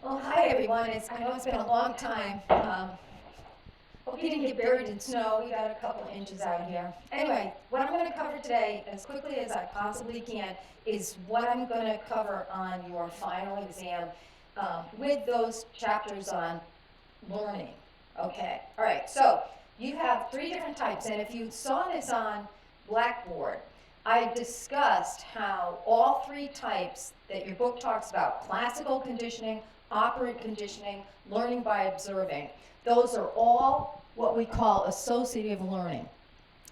Well, hi everyone. I know it's been a long time. Hope you didn't get buried in snow. We got a couple inches out here. Anyway, what I'm going to cover today, as quickly as I possibly can, is what I'm going to cover on your final exam with those chapters on learning. Okay. All right. So you have 3 different types, and if you saw this on Blackboard, I discussed how all 3 types that your book talks about, classical conditioning, operant conditioning, learning by observing, those are all what we call associative learning.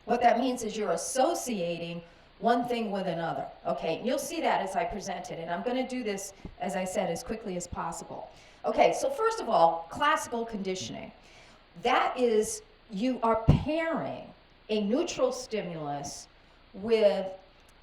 What that means is you're associating one thing with another. Okay, and you'll see that as I present it, and I'm going to do this, as I said, as quickly as possible. Okay, so first of all, classical conditioning. That is, you are pairing a neutral stimulus with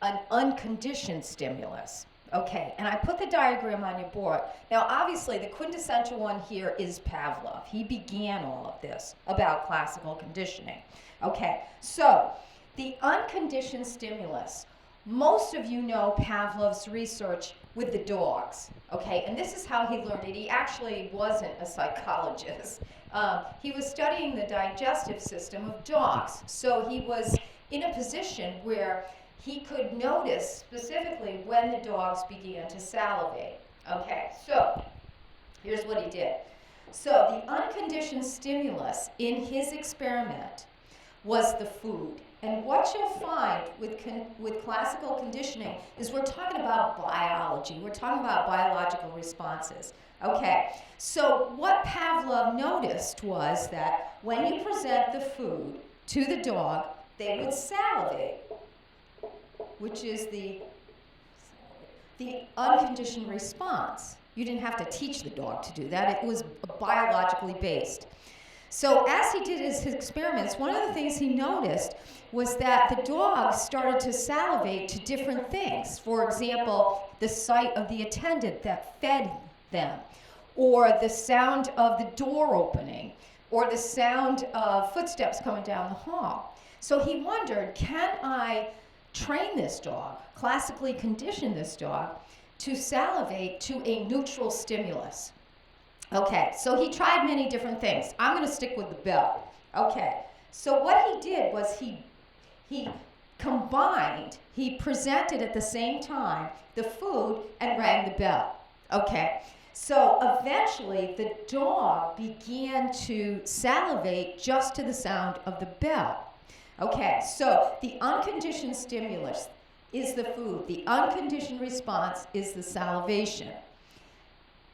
an unconditioned stimulus. Okay, and I put the diagram on your board. Now, obviously, the quintessential one here is Pavlov. He began all of this about classical conditioning. Okay, so the unconditioned stimulus. Most of you know Pavlov's research with the dogs. Okay, and this is how he learned it. He actually wasn't a psychologist. He was studying the digestive system of dogs. So he was in a position where he could notice specifically when the dogs began to salivate. Okay, so here's what he did. So the unconditioned stimulus in his experiment was the food. And what you'll find with classical conditioning is we're talking about biology. We're talking about biological responses. Okay, so what Pavlov noticed was that when you present the food to the dog, they would salivate, which is the unconditioned response. You didn't have to teach the dog to do that. It was biologically based. So as he did his experiments, one of the things he noticed was that the dogs started to salivate to different things. For example, the sight of the attendant that fed them, or the sound of the door opening, or the sound of footsteps coming down the hall. So he wondered, can I train this dog, classically condition this dog, to salivate to a neutral stimulus? Okay, so he tried many different things. I'm going to stick with the bell. Okay, so what he did was he combined, he presented at the same time the food and rang the bell. Okay, so eventually the dog began to salivate just to the sound of the bell. Okay, so the unconditioned stimulus is the food. The unconditioned response is the salivation.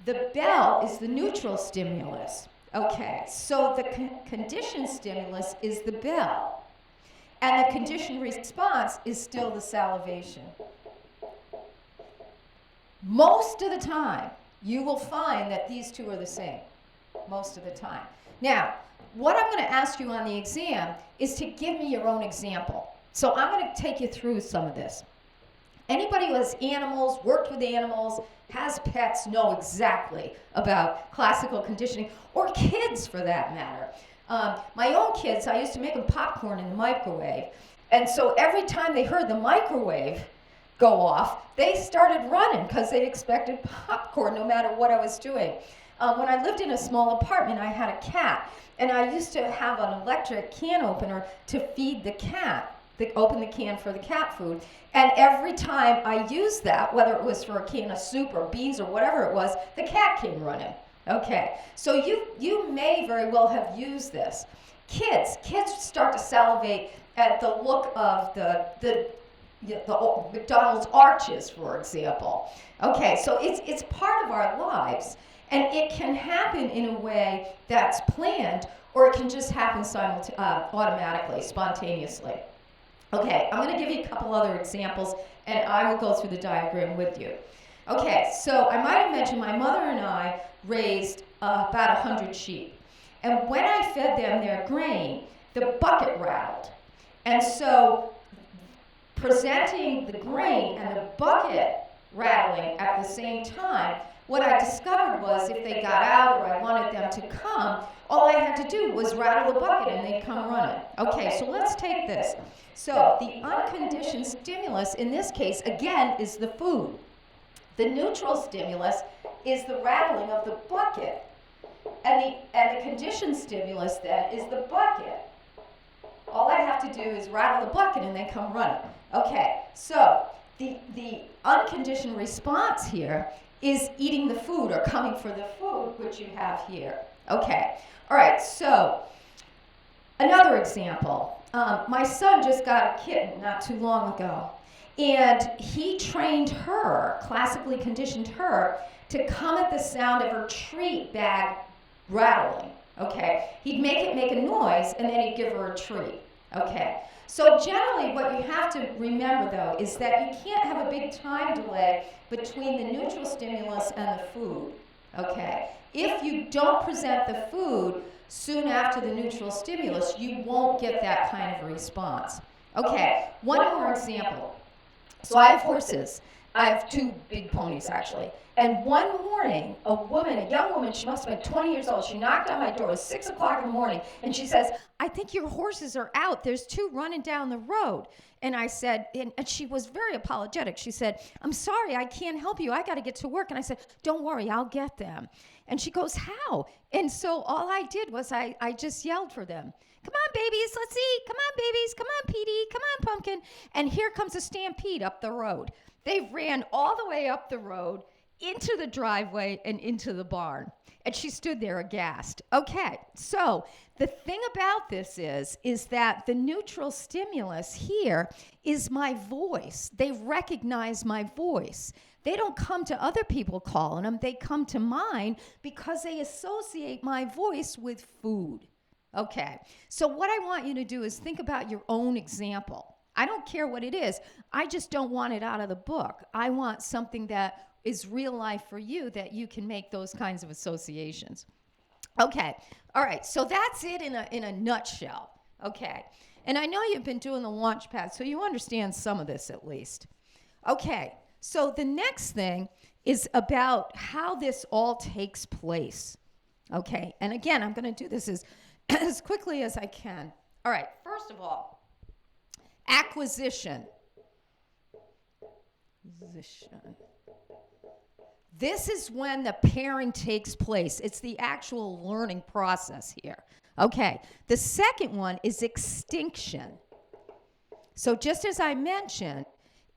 The bell is the neutral stimulus. Okay, so the conditioned stimulus is the bell. And the conditioned response is still the salivation. Most of the time, you will find that these two are the same. Most of the time. Now, what I'm going to ask you on the exam is to give me your own example. So I'm going to take you through some of this. Anybody who has animals, worked with animals, has pets, know exactly about classical conditioning, or kids for that matter. My own kids, I used to make them popcorn in the microwave. And so every time they heard the microwave go off, they started running because they expected popcorn no matter what I was doing. When I lived in a small apartment, I had a cat. And I used to have an electric can opener to feed the cat, open the can for the cat food. And every time I used that, whether it was for a can of soup or beans or whatever it was, the cat came running. Okay, so you may very well have used this. Kids start to salivate at the look of the McDonald's arches, for example. Okay, so it's part of our lives. And it can happen in a way that's planned, or it can just happen automatically, spontaneously. Okay, I'm going to give you a couple other examples, and I will go through the diagram with you. Okay, so I might have mentioned my mother and I raised about 100 sheep. And when I fed them their grain, the bucket rattled. And so presenting the grain and the bucket rattling at the same time, what I discovered was if they got out or I wanted them to come, all I had to do was rattle the bucket and they'd come running. Okay, so let's take this. So the unconditioned stimulus in this case, again, is the food. The neutral stimulus is the rattling of the bucket. And the conditioned stimulus then is the bucket. All I have to do is rattle the bucket and they come running. Okay, so the unconditioned response here is eating the food or coming for the food, which you have here. Okay, all right, so another example. My son just got a kitten not too long ago, and he trained her, classically conditioned her, to come at the sound of her treat bag rattling. Okay, he'd make it make a noise, and then he'd give her a treat. Okay, so generally what you have to remember, though, is that you can't have a big time delay between the neutral stimulus and the food. Okay, if you don't present the food soon after the neutral stimulus, you won't get that kind of a response. Okay, one more example. So I have horses. I have 2 big ponies, actually. And one morning, a young woman, she must have been 20 years old, she knocked on my door. It was 6 o'clock in the morning, and she says, "I think your horses are out. There's 2 running down the road." And I said, and she was very apologetic. She said, "I'm sorry, I can't help you. I got to get to work." And I said, "Don't worry, I'll get them." And she goes, "How?" And so all I did was I just yelled for them. "Come on, babies, let's eat. Come on, babies. Come on, Petey. Come on, Pumpkin." And here comes a stampede up the road. They ran all the way up the road, into the driveway, and into the barn. And she stood there aghast. Okay, so the thing about this is that the neutral stimulus here is my voice. They recognize my voice. They don't come to other people calling them. They come to mine because they associate my voice with food. Okay, so what I want you to do is think about your own example. I don't care what it is. I just don't want it out of the book. I want something that is real life for you, that you can make those kinds of associations. Okay, all right, so that's it in a nutshell. Okay, and I know you've been doing the Launchpad, so you understand some of this at least. Okay, so the next thing is about how this all takes place. Okay, and again, I'm going to do this as quickly as I can. All right, first of all, acquisition. This is when the pairing takes place. It's the actual learning process here. Okay, the second one is extinction. So just as I mentioned,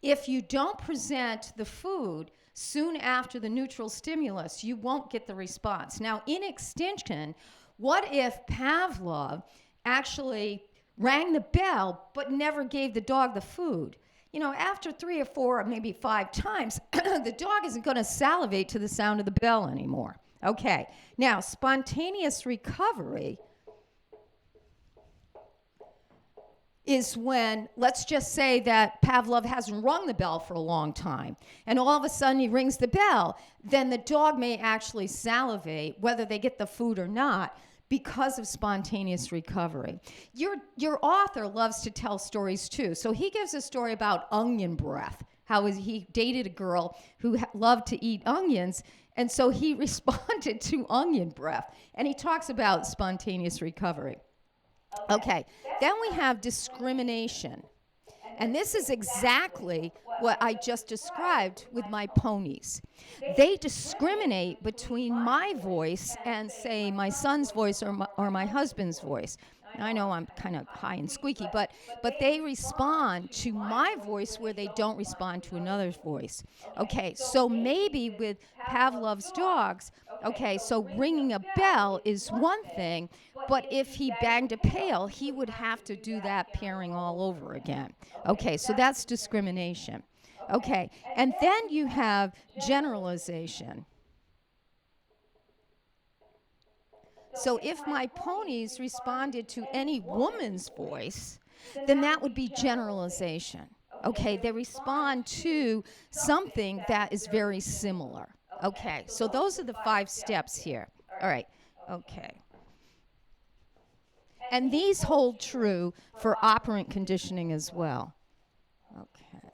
if you don't present the food soon after the neutral stimulus, you won't get the response. Now, in extinction, what if Pavlov actually rang the bell but never gave the dog the food? You know, after 3 or 4 or maybe 5 times, the dog isn't going to salivate to the sound of the bell anymore. Okay, now spontaneous recovery is when, let's just say that Pavlov hasn't rung the bell for a long time, and all of a sudden he rings the bell, then the dog may actually salivate, whether they get the food or not, because of spontaneous recovery. Your author loves to tell stories too. So he gives a story about onion breath, how he dated a girl who loved to eat onions, and so he responded to onion breath. And he talks about spontaneous recovery. Okay, then we have discrimination. And this is exactly what I just described with my ponies. They discriminate between my voice and, say, my son's voice or my husband's voice. I know I'm kind of high and squeaky, but they respond to my voice where they don't respond to another's voice. Okay, so maybe with Pavlov's dogs, okay, so ringing a bell is one thing, but if he banged a pail, he would have to do that pairing all over again. Okay, so that's discrimination. Okay, and then you have generalization. So if my ponies responded to any woman's voice, then that would be generalization. Okay, they respond to something that is very similar. Okay, so those are the 5 steps here. All right, okay. And these hold true for operant conditioning as well. Okay.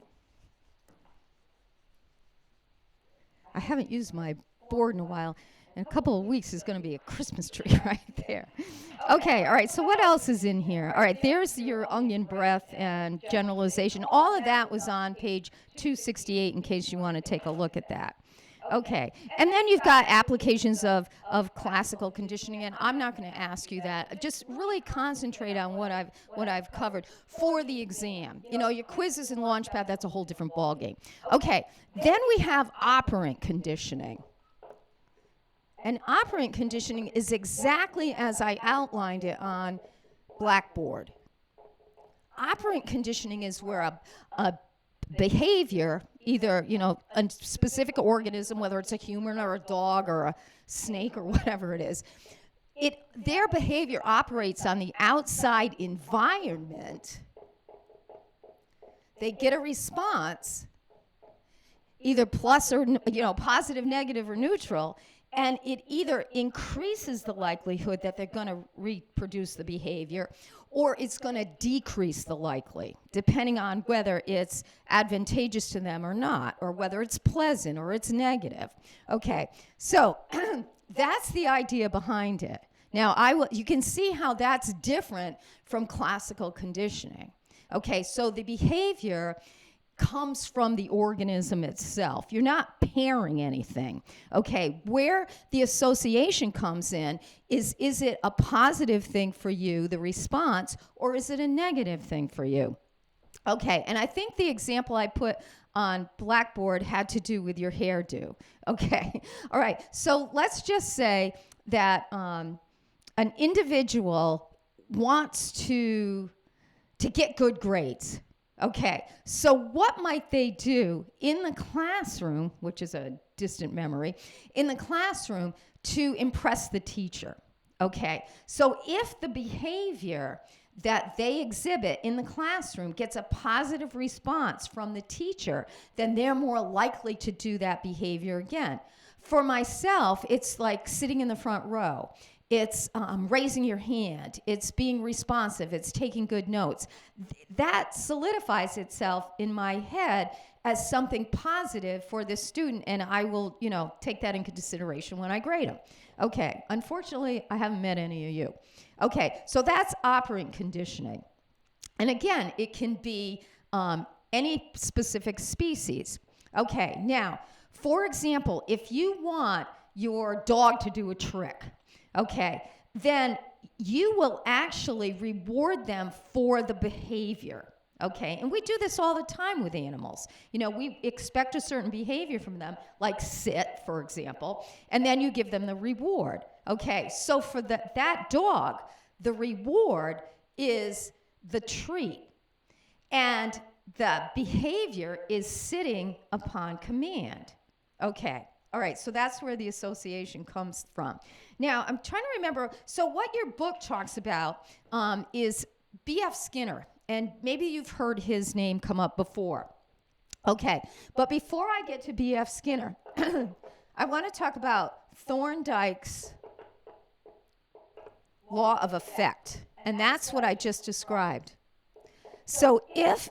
I haven't used my board in a while. In a couple of weeks is going to be a Christmas tree right there. Okay, all right, so what else is in here? All right, there's your onion breath and generalization. All of that was on page 268 in case you want to take a look at that. Okay. And then you've got applications of classical conditioning, and I'm not going to ask you that. Just really concentrate on what I've covered for the exam. You know, your quizzes and Launchpad, that's a whole different ballgame. Okay. Then we have operant conditioning. And operant conditioning is exactly as I outlined it on Blackboard. Operant conditioning is where a behavior, either, you know, a specific organism, whether it's a human or a dog or a snake or whatever it is, their behavior operates on the outside environment. They get a response, either plus or, you know, positive, negative, or neutral, and it either increases the likelihood that they're going to reproduce the behavior, or it's going to decrease the likely, depending on whether it's advantageous to them or not, or whether it's pleasant or it's negative. Okay, so that's the idea behind it. Now, you can see how that's different from classical conditioning. Okay, so the behavior comes from the organism itself. You're not pairing anything. Okay, where the association comes in is it a positive thing for you, the response, or is it a negative thing for you? Okay, and I think the example I put on Blackboard had to do with your hairdo. Okay, all right, so let's just say that an individual wants to get good grades. Okay, so what might they do in the classroom, which is a distant memory, in the classroom to impress the teacher? Okay, so if the behavior that they exhibit in the classroom gets a positive response from the teacher, then they're more likely to do that behavior again. For myself, it's like sitting in the front row. It's raising your hand. It's being responsive. It's taking good notes. That solidifies itself in my head as something positive for this student, and I will, you know, take that into consideration when I grade them. Okay, unfortunately, I haven't met any of you. Okay, so that's operant conditioning. And again, it can be any specific species. Okay, now, for example, if you want your dog to do a trick, okay, then you will actually reward them for the behavior, okay? And we do this all the time with animals. You know, we expect a certain behavior from them, like sit, for example, and then you give them the reward, okay? So for that dog, the reward is the treat, and the behavior is sitting upon command, okay? All right, so that's where the association comes from. Now, I'm trying to remember, so what your book talks about is B.F. Skinner, and maybe you've heard his name come up before. Okay, but before I get to B.F. Skinner, I want to talk about Thorndike's law of effect, and that's what I just described. So if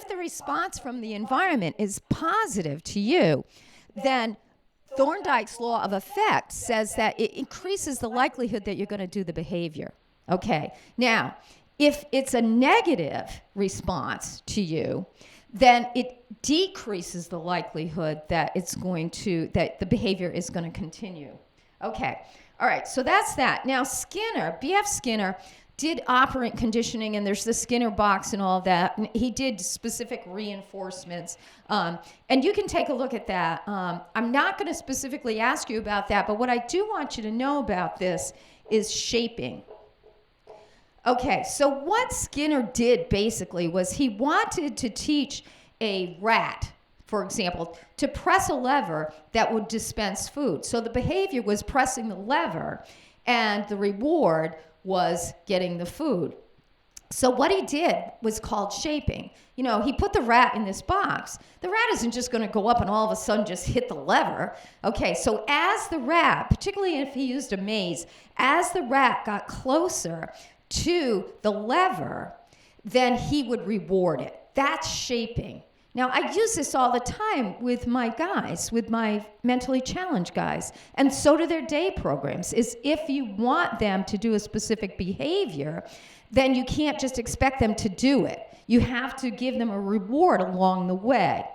the response from the environment is positive to you, then Thorndike's law of effect says that it increases the likelihood that you're going to do the behavior. Okay. Now, if it's a negative response to you, then it decreases the likelihood that that the behavior is going to continue. Okay. All right. So that's that. Now, B.F. Skinner did operant conditioning, and there's the Skinner box and all that. And he did specific reinforcements. And you can take a look at that. I'm not going to specifically ask you about that, but what I do want you to know about this is shaping. Okay, so what Skinner did basically was he wanted to teach a rat, for example, to press a lever that would dispense food. So the behavior was pressing the lever, and the reward was getting the food. So what he did was called shaping. You know, he put the rat in this box. The rat isn't just going to go up and all of a sudden just hit the lever. Okay, so as the rat, particularly if he used a maze, as the rat got closer to the lever, then he would reward it. That's shaping. Now, I use this all the time with my guys, with my mentally challenged guys, and so do their day programs, is if you want them to do a specific behavior, then you can't just expect them to do it. You have to give them a reward along the way.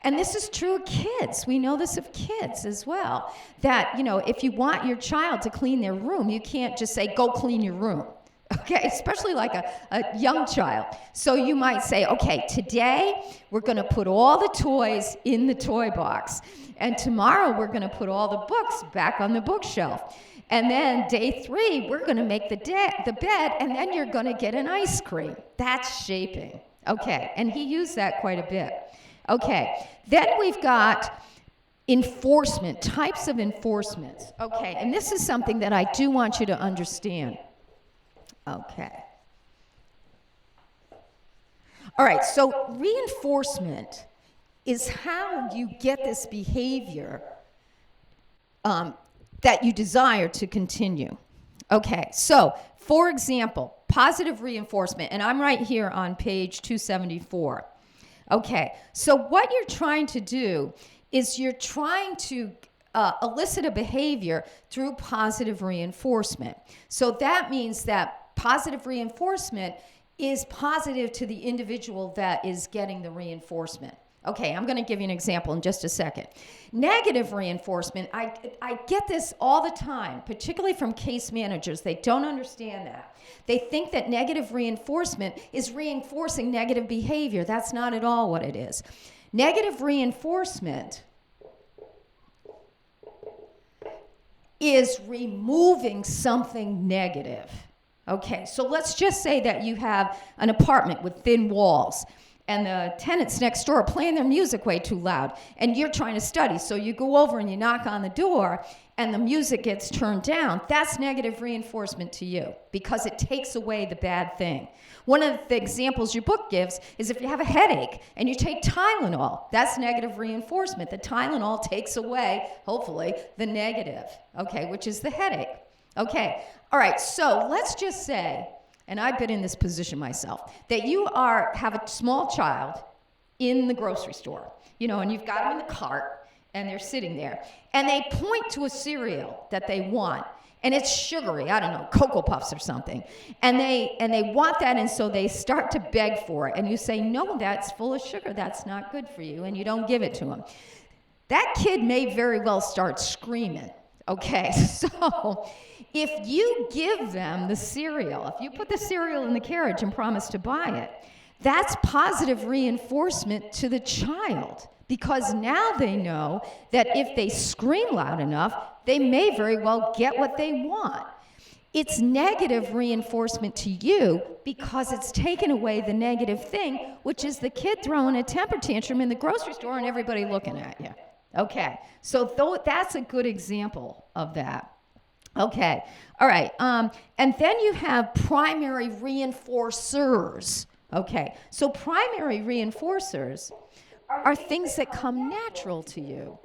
And this is true of kids. We know this of kids as well. That, if you want your child to clean their room, you can't just say, go clean your room. Okay, especially like a young child. So you might say, okay, today we're going to put all the toys in the toy box. And tomorrow we're going to put all the books back on the bookshelf. And then day 3, we're going to make the bed, and then you're going to get an ice cream. That's shaping. Okay, and he used that quite a bit. Okay, then we've got enforcement, types of enforcement. Okay, and this is something that I do want you to understand. Okay. All right, so reinforcement is how you get this behavior that you desire to continue. Okay, so for example, positive reinforcement, and I'm right here on page 274. Okay, so what you're trying to do is you're trying to elicit a behavior through positive reinforcement. So that means that positive reinforcement is positive to the individual that is getting the reinforcement. Okay, I'm going to give you an example in just a second. Negative reinforcement, I get this all the time, particularly from case managers. They don't understand that. They think that negative reinforcement is reinforcing negative behavior. That's not at all what it is. Negative reinforcement is removing something negative. Okay, so let's just say that you have an apartment with thin walls, and the tenants next door are playing their music way too loud, and you're trying to study, so you go over and you knock on the door, and the music gets turned down. That's negative reinforcement to you, because it takes away the bad thing. One of the examples your book gives is if you have a headache and you take Tylenol, that's negative reinforcement. The Tylenol takes away, hopefully, the negative, okay, which is the headache. Okay, all right, so let's just say, and I've been in this position myself, that you have a small child in the grocery store, and you've got them in the cart, and they're sitting there, and they point to a cereal that they want, and it's sugary, I don't know, Cocoa Puffs or something, and they want that, and so they start to beg for it, and you say, no, that's full of sugar, that's not good for you, and you don't give it to them. That kid may very well start screaming. Okay, so if you give them the cereal, if you put the cereal in the carriage and promise to buy it, that's positive reinforcement to the child, because now they know that if they scream loud enough, they may very well get what they want. It's negative reinforcement to you because it's taken away the negative thing, which is the kid throwing a temper tantrum in the grocery store and everybody looking at you. Okay, so that's a good example of that. Okay, all right, and then you have primary reinforcers. Okay, so primary reinforcers are things that come natural to you.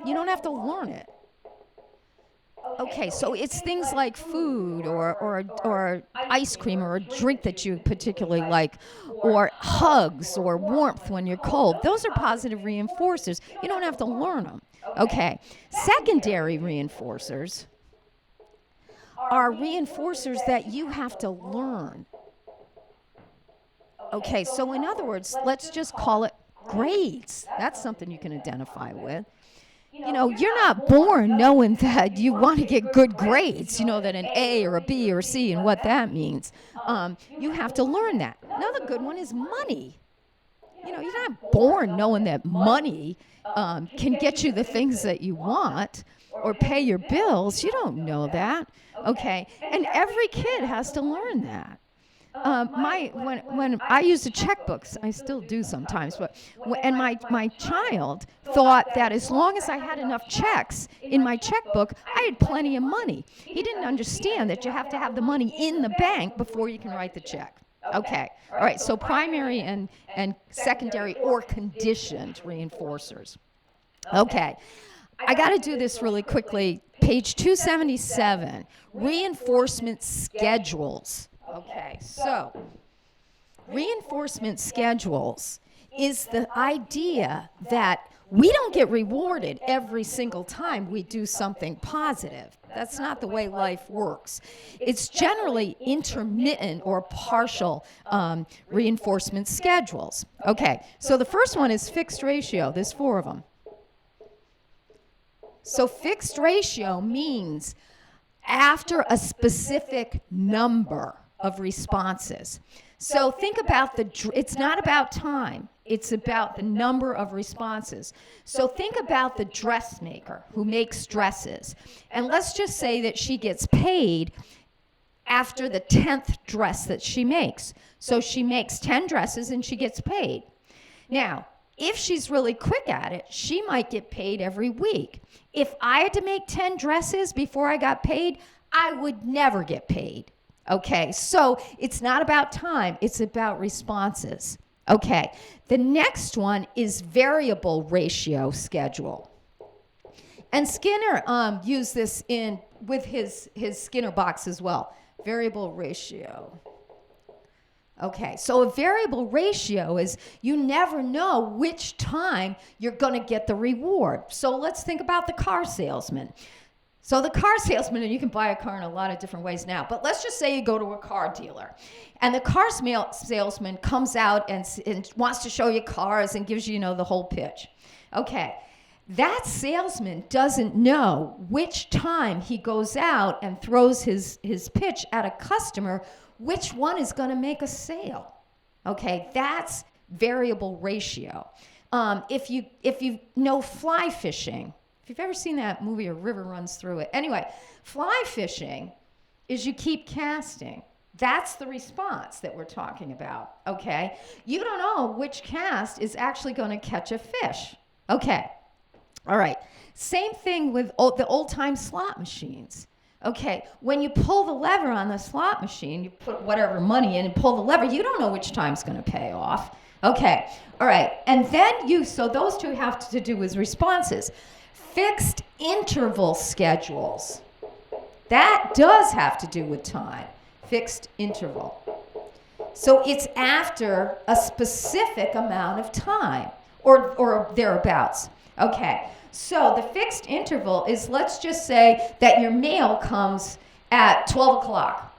You don't have to learn it. Okay, so it's things like food or ice cream or a drink that you particularly like, or hugs or warmth when you're cold. Those are positive reinforcers. You don't have to learn them. Okay, secondary reinforcers are reinforcers that you have to learn. Okay, so in other words, let's just call it grades. That's something you can identify with. You're not born knowing that you want to get good grades, that an A or a B or a C and what that means. You have to learn that. Another good one is money. You're not born knowing that money can get you the things that you want or pay your bills. You don't know that. Okay, and every kid has to learn that. When I used the checkbooks, I still do sometimes, but and my child thought that as long as I had enough checks in my checkbook, I had plenty of money. He didn't understand that you have to have the money in the bank before you can write the check. Okay, all right, so primary and secondary or conditioned reinforcers. Okay, I got to do this really quickly. Page 277, reinforcement schedules. Okay, so reinforcement schedules is the idea that we don't get rewarded every single time we do something positive. That's not the way life works. It's generally intermittent or partial reinforcement schedules. Okay, so the first one is fixed ratio. There's 4 of them. So fixed ratio means after a specific number of responses. So think about it's not about time. It's about the number of responses. So think about the dressmaker who makes dresses. And let's just say that she gets paid after the 10th dress that she makes. So she makes 10 dresses and she gets paid. Now, if she's really quick at it, she might get paid every week. If I had to make 10 dresses before I got paid, I would never get paid. Okay, so it's not about time, it's about responses. Okay, the next one is variable ratio schedule. And Skinner used this with his Skinner box as well. Variable ratio. Okay, so a variable ratio is you never know which time you're going to get the reward. So let's think about the car salesman. So the car salesman, and you can buy a car in a lot of different ways now, but let's just say you go to a car dealer, and the car salesman comes out and wants to show you cars and gives you, the whole pitch. Okay, that salesman doesn't know which time he goes out and throws his pitch at a customer, which one is going to make a sale. Okay, that's variable ratio. If you know fly fishing, if you've ever seen that movie, A River Runs Through It. Anyway, fly fishing is you keep casting. That's the response that we're talking about, okay? You don't know which cast is actually going to catch a fish. Okay, all right. Same thing with the old-time slot machines. Okay, when you pull the lever on the slot machine, you put whatever money in and pull the lever, you don't know which time's going to pay off. Okay, all right. And then so those two have to do with responses. Fixed interval schedules. That does have to do with time. Fixed interval. So it's after a specific amount of time or thereabouts. Okay, so the fixed interval is, let's just say that your mail comes at 12 o'clock.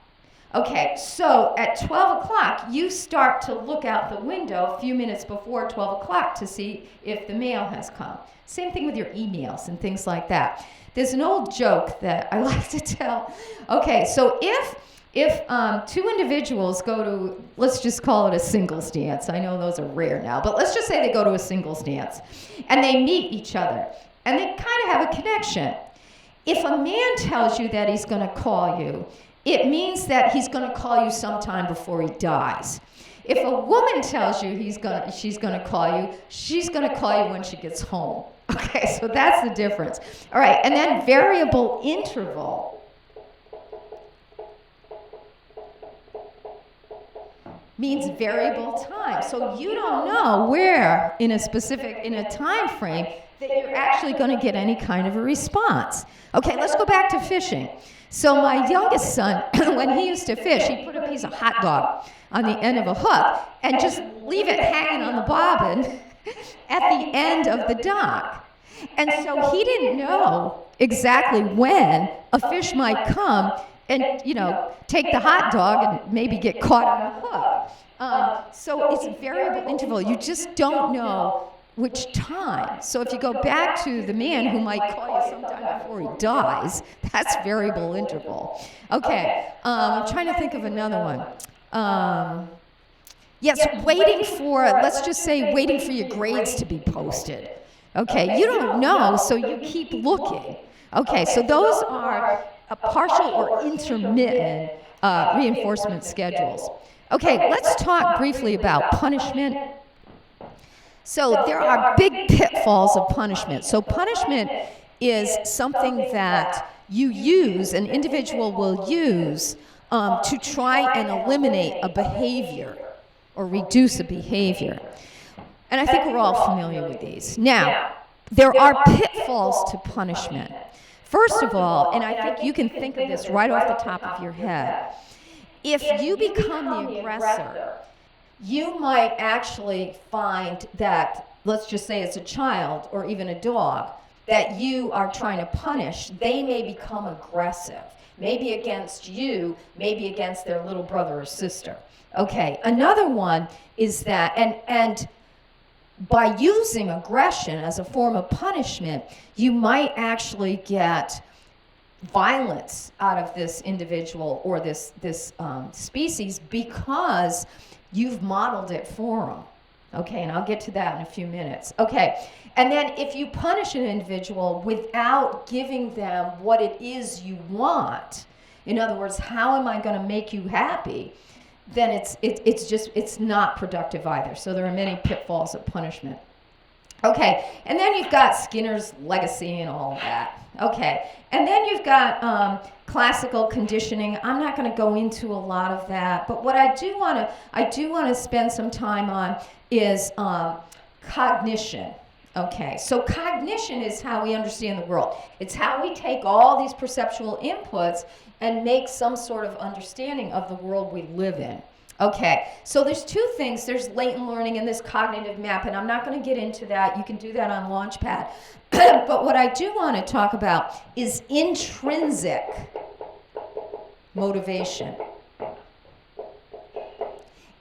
Okay, so at 12 o'clock, you start to look out the window a few minutes before 12 o'clock to see if the mail has come. Same thing with your emails and things like that. There's an old joke that I like to tell. Okay, so if two individuals go to, let's just call it a singles dance. I know those are rare now, but let's just say they go to a singles dance and they meet each other and they kind of have a connection. If a man tells you that he's going to call you, it means that he's going to call you sometime before he dies. If a woman tells you she's going to call you, she's going to call you when she gets home. Okay, so that's the difference. All right, and then variable interval means variable time. So you don't know where in a time frame that you're actually going to get any kind of a response. Okay, let's go back to fishing. So my youngest son, when he used to fish, he'd put a piece of hot dog on the end of a hook and just leave it hanging on the bobbin at the end of the dock. And so he didn't know exactly when a fish might come and, take the hot dog and maybe get caught on the hook. So it's a variable interval. You just don't know which time. So if you go back to the man who might call you sometime before he dies, that's variable interval. Okay, I'm trying to think of another one. Yes, let's just say waiting for your grades to be posted. Okay, you don't know, so you keep looking. Okay, so those are a partial or intermittent reinforcement schedules. Okay, let's talk briefly about punishment. So there are big pitfalls of punishment. So punishment is something that an individual will use to try and eliminate a behavior or reduce a behavior. And I think we're all familiar with these. Now, there are pitfalls to punishment. First of all, and I think you can think of this right off the top of your head, if you become the aggressor, you might actually find that, let's just say it's a child or even a dog, that you are trying to punish, they may become aggressive. Maybe against you, maybe against their little brother or sister. Okay, another one is that, and by using aggression as a form of punishment, you might actually get violence out of this individual or this species because you've modeled it for them. Okay, and I'll get to that in a few minutes. Okay, and then if you punish an individual without giving them what it is you want, in other words, how am I going to make you happy, then it's not productive either. So there are many pitfalls of punishment. Okay, and then you've got Skinner's legacy and all of that. Okay, and then you've got classical conditioning. I'm not going to go into a lot of that, but what I do want to spend some time on is cognition. Okay, so cognition is how we understand the world. It's how we take all these perceptual inputs and make some sort of understanding of the world we live in. Okay, so there's two things. There's latent learning and this cognitive map, and I'm not going to get into that. You can do that on Launchpad. But what I do want to talk about is intrinsic motivation.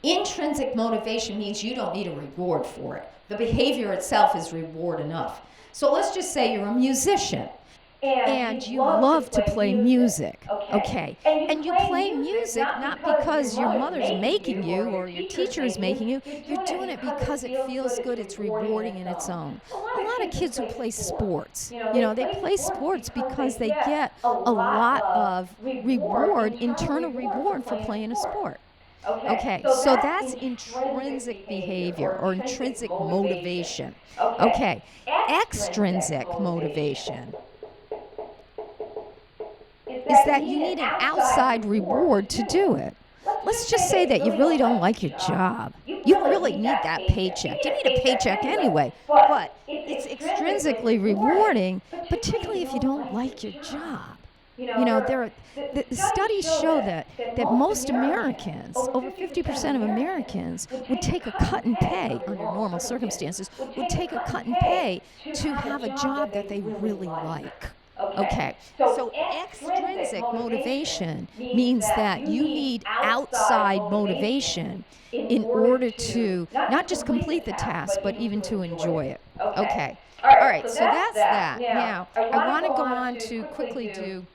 Intrinsic motivation means you don't need a reward for it. The behavior itself is reward enough. So let's just say you're a musician. And you love to play music, okay? And you play music not because your mother's making you or your teacher is making you. You're doing it because it feels good, it's rewarding in its own. A lot of kids who play sports, they play sports because they get a lot of reward, internal reward for playing a sport. Okay, so that's intrinsic behavior or intrinsic motivation. Okay, extrinsic motivation is that you need an outside reward to do it. Let's just say that you really don't like your job. You really need that paycheck. You need a paycheck anyway, but it's extrinsically rewarding, particularly if you don't like your job. The studies show that most Americans, over 50% of Americans, would take a cut in pay under normal circumstances, would take a cut in pay to have a job that they really like. Okay, so extrinsic motivation means that you need outside motivation in order to not just complete the task, but even to enjoy it. Okay, all right, so that's that. Now, I want to go on to quickly do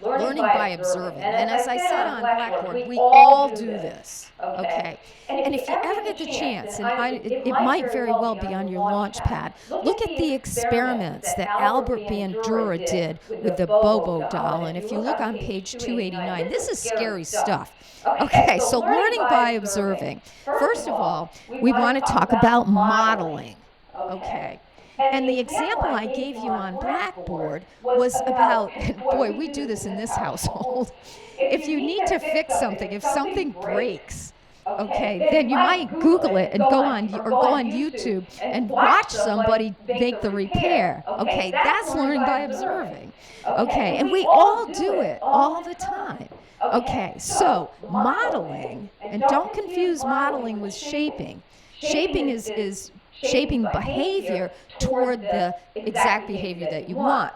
learning by observing. And as I said on Blackboard, we all do this, okay? And if you ever get the chance, and it might very well be on your Launchpad, look at the experiments that Albert Bandura did with the Bobo doll. And if you look on page 289, this is scary stuff. Okay, so learning by observing. First of all, we want to talk about modeling, okay? And the example I gave you on Blackboard was about, boy, we do this in this household. If you need to fix something, if something breaks, okay, then you might Google it and go on YouTube and watch somebody make the repair. Okay, that's learning by observing. Okay, and we all do it all the time. Okay, so modeling, and don't confuse modeling with shaping. Shaping is shaping behavior toward the exact behavior that you want.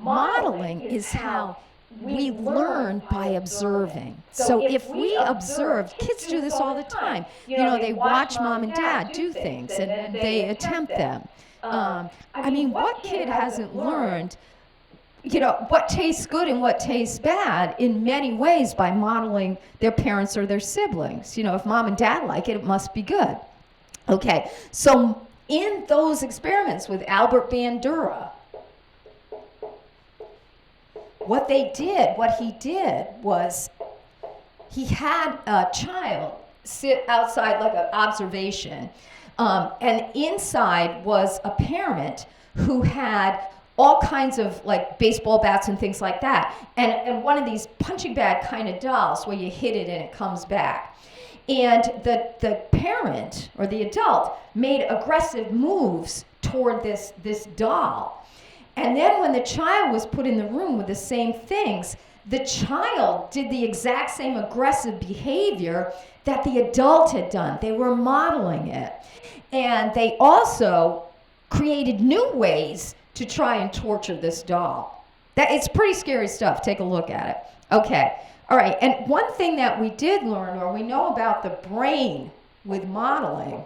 Modeling is how we learn by observing. So if we observe, kids do this all the time. They watch mom and dad do things and they attempt them. What kid hasn't learned, what tastes good and what tastes bad in many ways by modeling their parents or their siblings? If mom and dad like it, it must be good. Okay, so in those experiments with Albert Bandura, what he did was he had a child sit outside like an observation, and inside was a parent who had all kinds of like baseball bats and things like that, and one of these punching bag kind of dolls where you hit it and it comes back. And the parent or the adult made aggressive moves toward this doll. And then when the child was put in the room with the same things, the child did the exact same aggressive behavior that the adult had done. They were modeling it. And they also created new ways to try and torture this doll. It's pretty scary stuff. Take a look at it. Okay. All right. And one thing that we did learn, or we know about the brain with modeling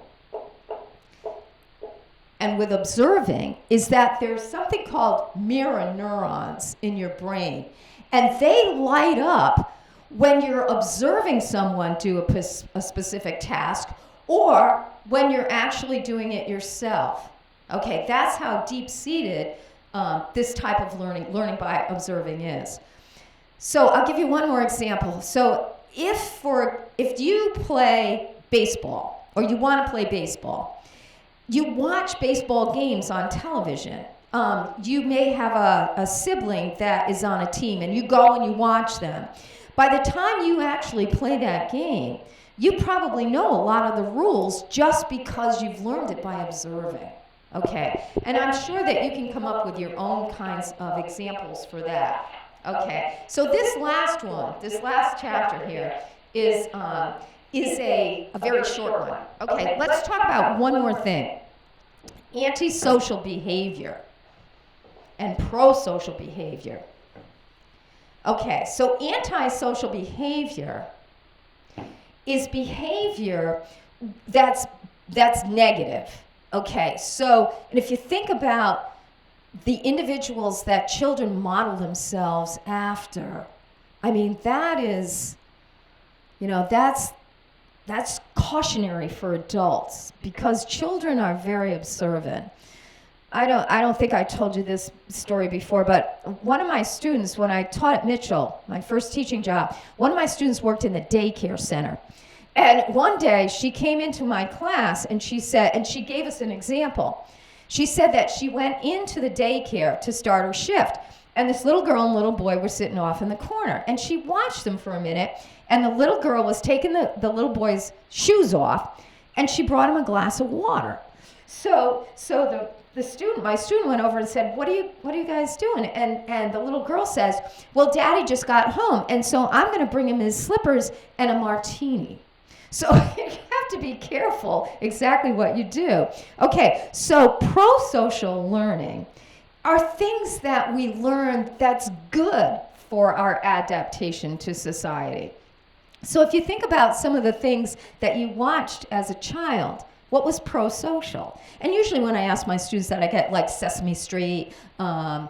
and with observing, is that there's something called mirror neurons in your brain. And they light up when you're observing someone do a specific task, or when you're actually doing it yourself. Okay, that's how deep-seated this type of learning by observing is. So I'll give you one more example. So if you play baseball, or you want to play baseball, you watch baseball games on television. You may have a sibling that is on a team, and you go and you watch them. By the time you actually play that game, you probably know a lot of the rules just because you've learned it by observing. Okay, and I'm sure that you can come up with your own kinds of examples for that. Okay, so this last chapter here is a very short one. Okay, let's talk about one more thing. Antisocial behavior and pro-social behavior. Okay, so antisocial behavior is behavior that's negative. Okay, so, and if you think about the individuals that children model themselves after, I mean, that is, that's cautionary for adults, because children are very observant. I don't think I told you this story before, but one of my students, when I taught at Mitchell, my first teaching job, one of my students worked in the daycare center. And one day she came into my class and she gave us an example. She said that she went into the daycare to start her shift, and this little girl and little boy were sitting off in the corner, and she watched them for a minute, and the little girl was taking the little boy's shoes off, and she brought him a glass of water. So my student went over and said, what are you guys doing? And the little girl says, well, Daddy just got home, and so I'm going to bring him his slippers and a martini. So you have to be careful exactly what you do. Okay, so pro-social learning are things that we learn that's good for our adaptation to society. So if you think about some of the things that you watched as a child, what was pro-social? And usually when I ask my students that, I get like Sesame Street. My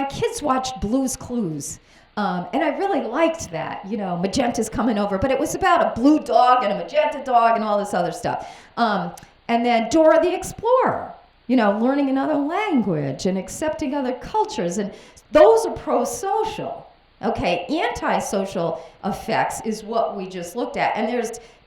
kids watched Blue's Clues. And I really liked that, Magenta's coming over, but it was about a blue dog and a magenta dog and all this other stuff. And then Dora the Explorer, learning another language and accepting other cultures, and those are pro-social. Okay, antisocial effects is what we just looked at, and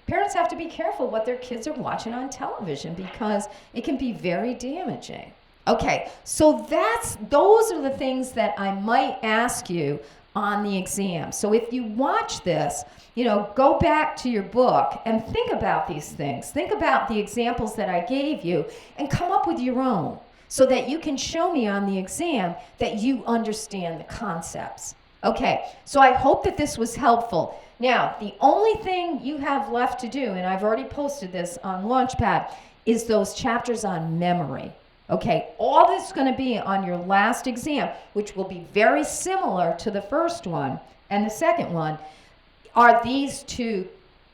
parents have to be careful what their kids are watching on television, because it can be very damaging. Okay, so those are the things that I might ask you on the exam. So if you watch this, go back to your book and think about these things. Think about the examples that I gave you and come up with your own, so that you can show me on the exam that you understand the concepts. Okay, so I hope that this was helpful. Now, the only thing you have left to do, and I've already posted this on Launchpad, is those chapters on memory. Okay, all this is going to be on your last exam, which will be very similar to the first one and the second one, are these two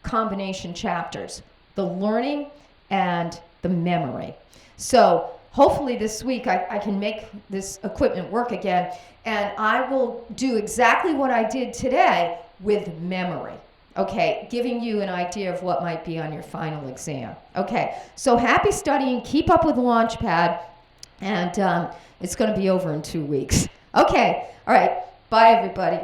combination chapters, the learning and the memory. So hopefully this week I can make this equipment work again, and I will do exactly what I did today with memory. Okay, giving you an idea of what might be on your final exam. Okay, so happy studying, keep up with Launchpad, and it's going to be over in 2 weeks. Okay, all right, bye everybody.